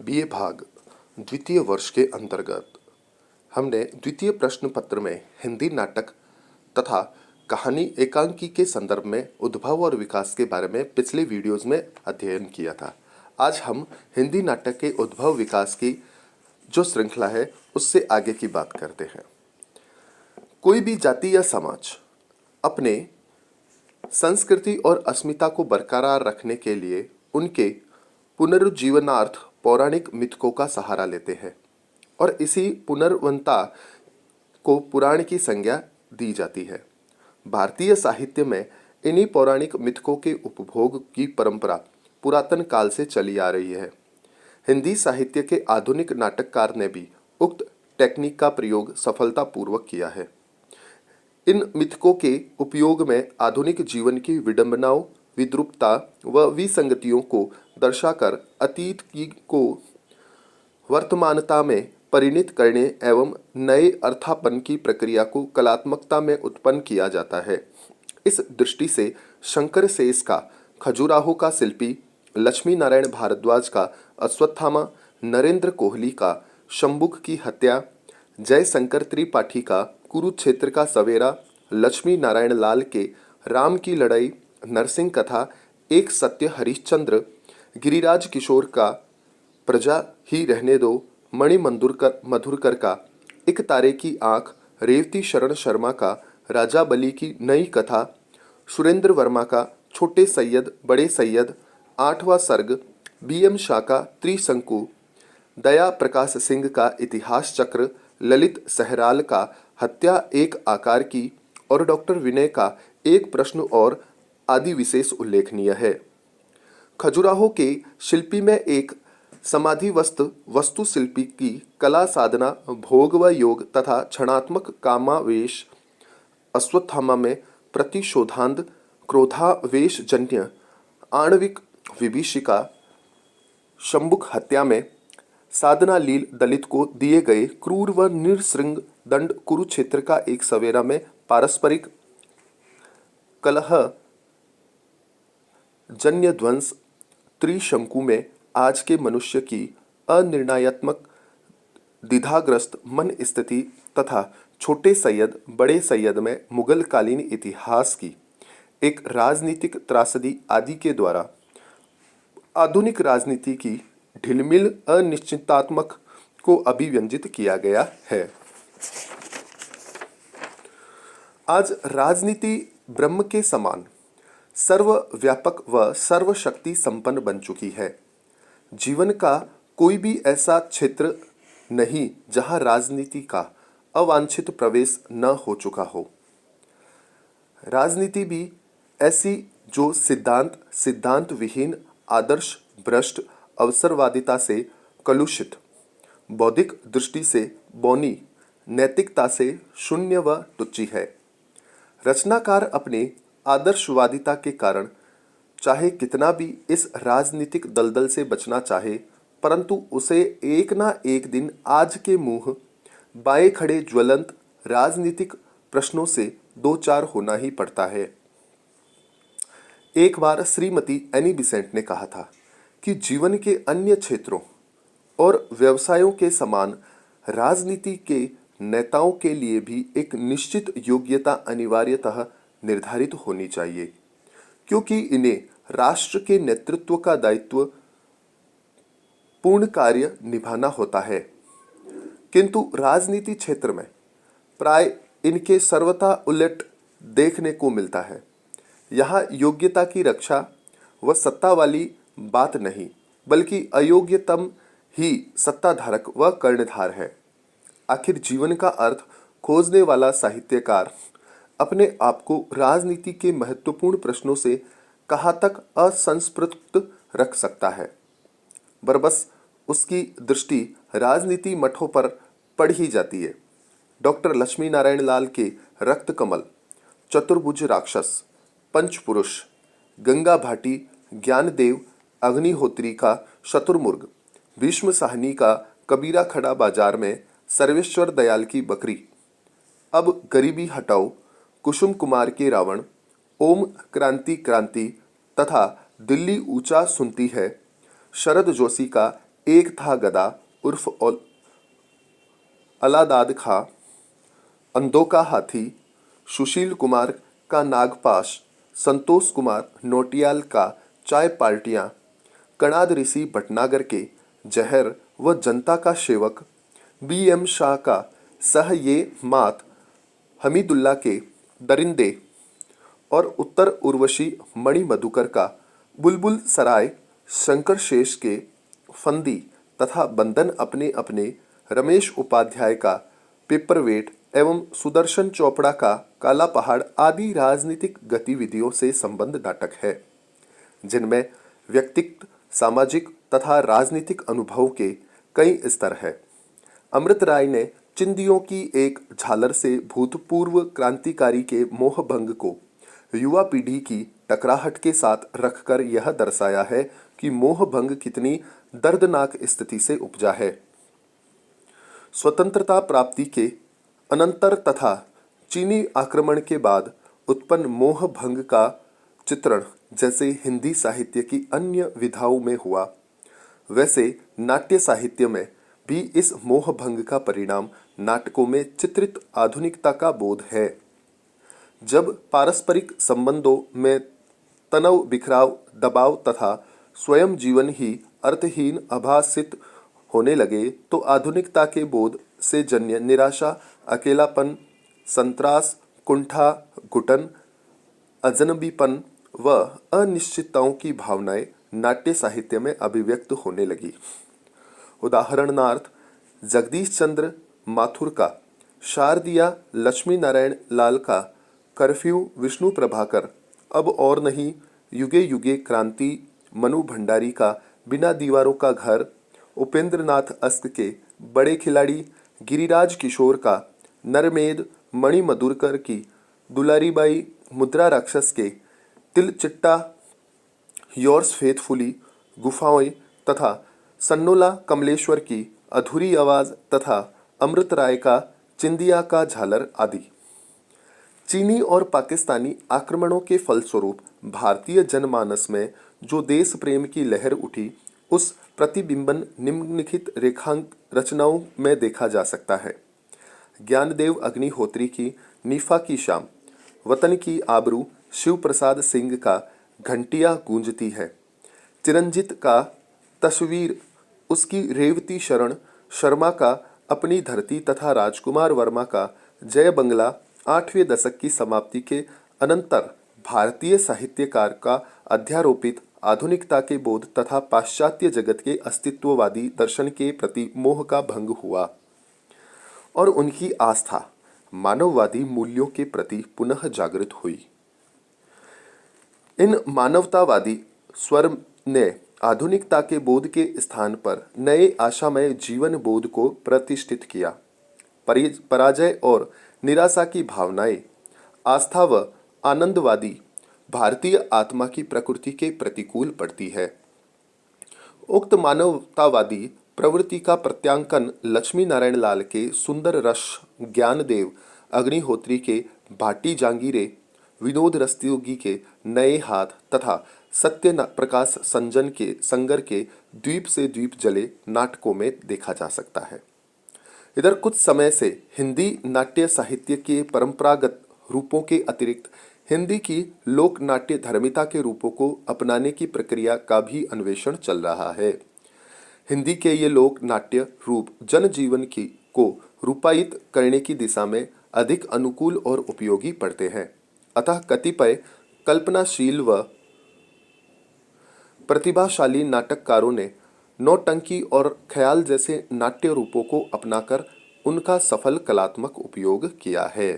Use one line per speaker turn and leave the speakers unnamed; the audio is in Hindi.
बीए भाग द्वितीय वर्ष के अंतर्गत हमने द्वितीय प्रश्न पत्र में हिंदी नाटक तथा कहानी एकांकी के संदर्भ में उद्भव और विकास के बारे में पिछले वीडियोस में अध्ययन किया था। आज हम हिंदी नाटक के उद्भव विकास की जो श्रृंखला है उससे आगे की बात करते हैं। कोई भी जाति या समाज अपने संस्कृति और अस्मिता को बरकरार रखने के लिए उनके पुनरुज्जीवनार्थ पौराणिक मिथकों का सहारा लेते हैं और इसी पुनर्वनता को पुराण की संज्ञा दी जाती है। भारतीय साहित्य में इन्हीं पौराणिक मिथकों के उपभोग की परंपरा पुरातन काल से चली आ रही है। हिंदी साहित्य के आधुनिक नाटककार ने भी उक्त टेक्निक का प्रयोग सफलतापूर्वक किया है। इन मिथकों के उपयोग में आधुनिक जीवन की विडंबनाओं, विद्रूपता व विसंगतियों को दर्शाकर अतीत को वर्तमानता में परिणत करने एवं नए अर्थापन की प्रक्रिया को कलात्मकता में उत्पन्न किया जाता है। इस दृष्टि से शंकर सेस का खजुराहो का शिल्पी, लक्ष्मी नारायण भारद्वाज का अश्वत्थामा, नरेंद्र कोहली का शंबुक की हत्या, जयशंकर त्रिपाठी का कुरुक्षेत्र का सवेरा, लक्ष्मी नारायण लाल के राम की लड़ाई, नरसिंह कथा, एक सत्य हरिश्चंद्र, गिरिराज किशोर का प्रजा ही रहने दो, मणि मधुरकर का एक तारे की आंख, रेवती शरण शर्मा का राजा बली की नई कथा, सुरेंद्र वर्मा का छोटे सैयद बड़े सैयद, आठवां सर्ग, बीएम शाह का त्रिशंकु, दया प्रकाश सिंह का इतिहास चक्र, ललित सहराल का हत्या एक आकार की और डॉक्टर विनय का एक प्रश्न और आदि विशेष उल्लेखनीय है। खजुराहो के शिल्पी में एक समाधिवस्थ वस्तुशिल्पी की कला साधना, भोग व योग तथा क्षणात्मक कामावेश, अश्वत्थामा में प्रतिशोधांध क्रोधावेश जन्य आणविक विभीषिका, शंबुक हत्या में साधना लील दलित को दिए गए क्रूर व निरसृंग दंड, कुरुक्षेत्र का एक सवेरा में पारस्परिक कलह जन्य ध्वंस, त्रिशंकु में आज के मनुष्य की अनिर्णयात्मक द्विधाग्रस्त मन स्थिति तथा छोटे सैयद बड़े सैयद में मुगल कालीन इतिहास की एक राजनीतिक त्रासदी आदि के द्वारा आधुनिक राजनीति की ढिलमिल अनिश्चितात्मक को अभिव्यंजित किया गया है। आज राजनीति ब्रह्म के समान सर्वव्यापक व सर्वशक्ति संपन्न बन चुकी है। जीवन का कोई भी ऐसा क्षेत्र नहीं जहां राजनीति का अवांछित प्रवेश न हो चुका हो। राजनीति भी ऐसी जो सिद्धांत विहीन, आदर्श भ्रष्ट, अवसरवादिता से कलुषित, बौद्धिक दृष्टि से बौनी, नैतिकता से शून्य व तुच्ची है। रचनाकार अपने आदर्शवादिता के कारण चाहे कितना भी इस राजनीतिक दलदल से बचना चाहे, परंतु उसे एक ना एक दिन आज के मुंह बाएं खड़े ज्वलंत राजनीतिक प्रश्नों से दो चार होना ही पड़ता है। एक बार श्रीमती एनी बिसेंट ने कहा था कि जीवन के अन्य क्षेत्रों और व्यवसायों के समान राजनीति के नेताओं के लिए भी एक निश्चित योग्यता अनिवार्यतः निर्धारित होनी चाहिए, क्योंकि इन्हें राष्ट्र के नेतृत्व का दायित्व पूर्ण कार्य निभाना होता है। किंतु राजनीति क्षेत्र में प्राय इनके सर्वथा उलट देखने को मिलता है। यहाँ योग्यता की रक्षा व सत्ता वाली बात नहीं, बल्कि अयोग्यतम ही सत्ताधारक व कर्णधार है। आखिर जीवन का अर्थ खोजने वाला साहित्यकार अपने आप को राजनीति के महत्वपूर्ण प्रश्नों से कहाँ तक असंस्पृक्त रख सकता है। बरबस उसकी दृष्टि राजनीति मठों पर पड़ ही जाती है। डॉक्टर लक्ष्मी नारायण लाल के रक्त कमल, चतुर्भुज राक्षस, पंचपुरुष, गंगा भाटी, ज्ञानदेव अग्निहोत्री का शतुर्मुर्ग, भीष्म साहनी का कबीरा खड़ा बाजार में सर्वेश्वर दयाल की बकरी, अब गरीबी हटाओ, कुसुम कुमार के रावण, ओम क्रांति तथा दिल्ली ऊंचा सुनती है, शरद जोशी का एक था गदा उर्फ अलादाद खां, अंधों का हाथी, सुशील कुमार का नागपाश, संतोष कुमार नोटियाल का चाय पार्टियां, कणाद ऋषि भटनागर के जहर व जनता का सेवक, बी.एम. शाह का सह ये मात, हमीदुल्ला के दरिंदे और उत्तर उर्वशी मणि मधुकर का बुलबुल सराय, शंकर शेष के फंदी तथा बंदन अपने अपने, रमेश उपाध्याय का पेपरवेट एवं सुदर्शन चोपड़ा का काला पहाड़ आदि राजनीतिक गतिविधियों से संबद्ध नाटक है, जिनमें व्यक्तिगत, सामाजिक तथा राजनीतिक अनुभव के कई स्तर है। अमृत राय ने चिंदियों की एक झालर से भूतपूर्व क्रांतिकारी के मोहभंग को युवा पीढ़ी की टकराहट के साथ रखकर यह दर्शाया है कि मोहभंग कितनी दर्दनाक स्थिति से उपजा है। स्वतंत्रता प्राप्ति के अनंतर तथा चीनी आक्रमण के बाद उत्पन्न मोहभंग का चित्रण जैसे हिंदी साहित्य की अन्य विधाओं में हुआ, वैसे नाट्य साहित्य में भी इस मोहभंग का परिणाम नाटकों में चित्रित आधुनिकता का बोध है। जब पारस्परिक संबंधों में तनाव, बिखराव, दबाव तथा स्वयं जीवन ही अर्थहीन आभासित होने लगे तो आधुनिकता के बोध से जन्य निराशा, अकेलापन, संत्रास, कुंठा, घुटन, अजनबीपन व अनिश्चितताओं की भावनाएं नाट्य साहित्य में अभिव्यक्त होने लगी। उदाहरणार्थ जगदीश चंद्र माथुर का शारदिया, लक्ष्मी नारायण लाल का कर्फ्यू, विष्णु प्रभाकर अब और नहीं, युगे युगे क्रांति, मनु भंडारी का बिना दीवारों का घर, उपेंद्र नाथ अस्क के बड़े खिलाड़ी, गिरिराज किशोर का नरमेध, मणि मधुकर की दुलारीबाई, मुद्रा राक्षस के तिल चिट्टा, योर्स फेथफुली, गुफाएं तथा सन्नोला कमलेश्वर की अधूरी आवाज तथा अमृत राय का चिंदिया का झालर आदि। चीनी और पाकिस्तानी आक्रमणों के फलस्वरूप भारतीय जनमानस में जो देश प्रेम की लहर उठी, उस प्रतिबिंबन निम्नलिखित रेखांक रचनाओं में देखा जा सकता है। ज्ञानदेव अग्निहोत्री की नीफा की शाम, वतन की आबरू, शिव प्रसाद सिंह का घंटियां गूंजती है, चिरंजीत का तस्वीर, उसकी रेवती शरण शर्मा का अपनी धरती तथा राजकुमार वर्मा का जय बंगला 8वें दशक की समाप्ति के अनंतर भारतीय साहित्यकार का अध्यारोपित आधुनिकता के बोध तथा पाश्चात्य जगत के अस्तित्ववादी दर्शन के प्रति मोह का भंग हुआ और उनकी आस्था मानववादी मूल्यों के प्रति पुनः जागृत हुई। इन मानवतावादी स्वर ने आधुनिकता के बोध के स्थान पर नए आशामय जीवन बोध को प्रतिष्ठित किया। पराजय और निराशा की भावनाएं आस्था व आनंदवादी भारतीय आत्मा की प्रकृति के प्रतिकूल पड़ती है। उक्त मानवतावादी प्रवृत्ति का प्रत्यांकन लक्ष्मी नारायण लाल के सुंदर रस, ज्ञानदेव अग्निहोत्री के भाटी जांगीरे, विनोद रस्तोगी के नए हाथ तथा सत्य प्रकाश संजन के संगर के द्वीप से द्वीप जले नाटकों में देखा जा सकता है। इधर कुछ समय से हिंदी नाट्य साहित्य के परंपरागत रूपों के अतिरिक्त हिंदी की लोक नाट्य धर्मिता के रूपों को अपनाने की प्रक्रिया का भी अन्वेषण चल रहा है। हिंदी के ये लोक नाट्य रूप जनजीवन को रूपायित करने की दिशा में अधिक अनुकूल और उपयोगी पड़ते हैं। अतः कतिपय कल्पनाशील व प्रतिभाशाली नाटककारों ने नौटंकी और ख्याल जैसे नाट्य रूपों को अपनाकर उनका सफल कलात्मक उपयोग किया है।